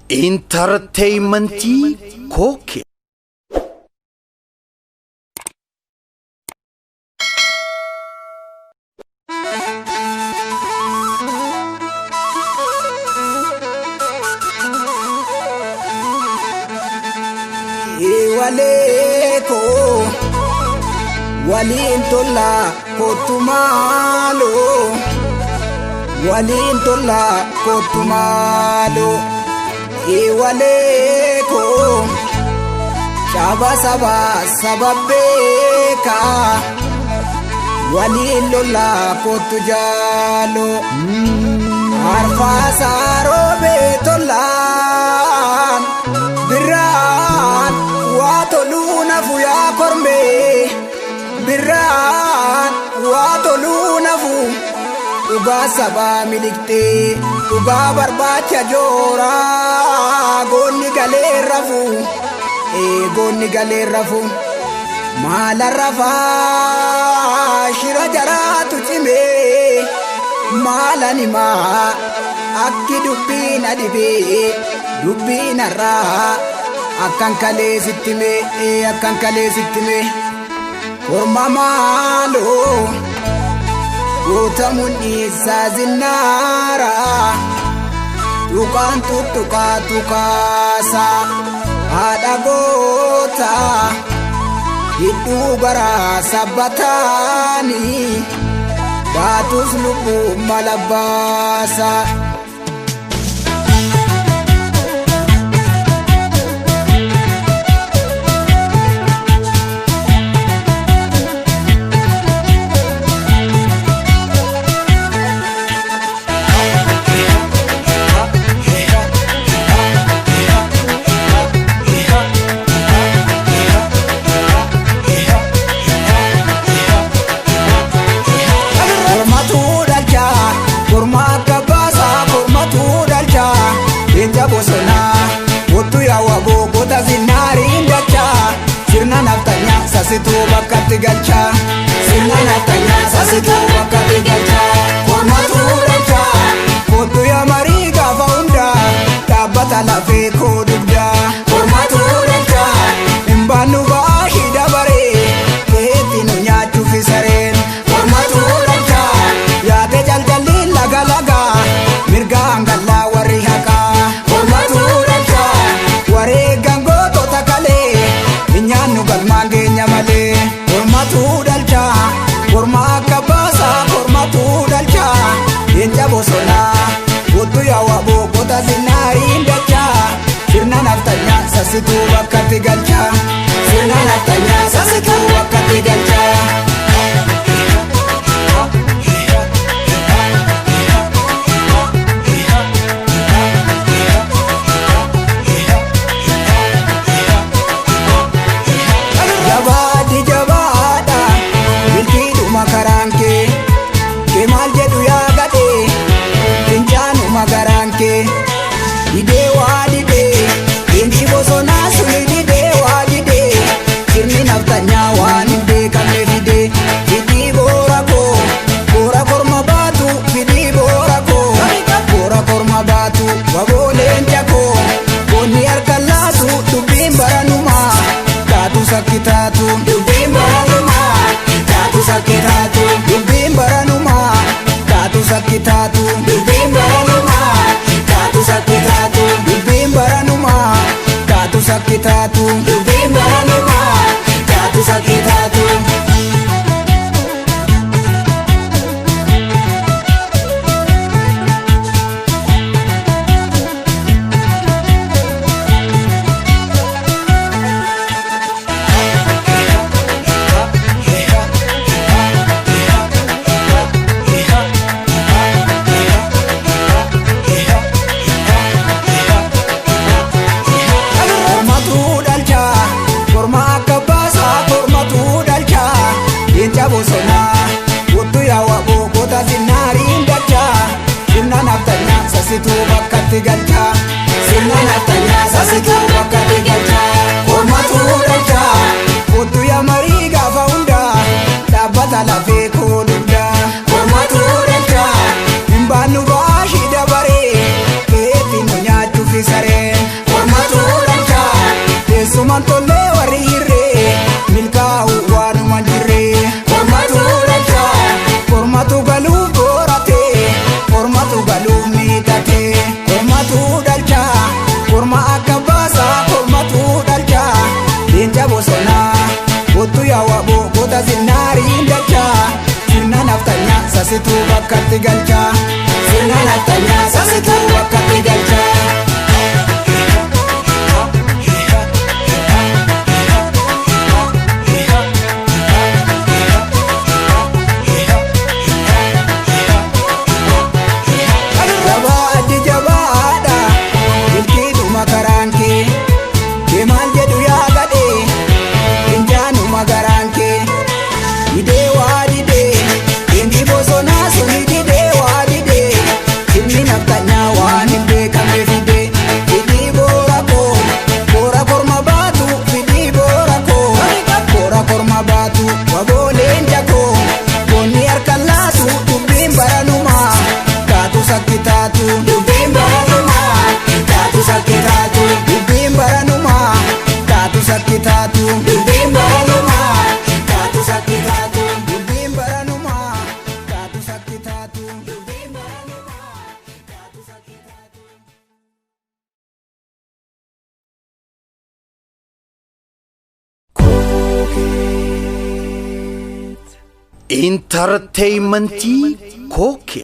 Entertainmentii Kookee. Waleko walintola kotumalo walintola kotumalo waleko shaba saba sababeka walintola kotujalo arfasa robetolan biran watoluna fuya korme biran watoluna fu uga saba milikte uga barbacha jora gonni gale rafu mala rafa shira jaratu chime malani ma akki dubbina dibe dubbina ra akkan kale sittime korma malo gotamun isa zinara tukan tukasa ada gota hiddu bara sabatani batus lubu malabasa bosona wotu ya wabo kota zinari ndacha sirna naftanya sasitu bakati galcha sirna naftanya sasitu bakati galcha kona turacha wotu ya mariga faunda tabata la fe kodubda kona turacha imbanu bahi dabare etinu nyachu fisaren kona turacha ya te jaljalli laga mirga angalla warihaka bosona wotu ya wabo kota zinari ndacha sirna naftanya sasitu wakati galcha sirna naftanya sasitu wakati galcha jabada bilkidu makaranke kemal jedu ya gade Tinjanu magaranke ide walide inchi bosona suli ide walide kirni naftanya wanide kamefide idi borako bora korma batu idi borako bora korma batu wabole njako koni arkalasu dubim baranuma katu sakitatu dubim baranuma katu sakitatu dubim baranuma katu sakitatu dubim baranuma katu sakitatu dubim baranuma katu sakitatu dubim baranuma katu sakitatu bosona wotu ya wabo kota zinari ndacha sirna naftanya sasitu bakati galcha sirna naftanya sasitu bakati galcha kormatu dalcha wotu ya mariga faunda tabata la fe kodunda kormatu dalcha imbanu bashi dabare eti no nyachu fisare naftanyaa sasituu bakkatti galcha. Entertainment Koke.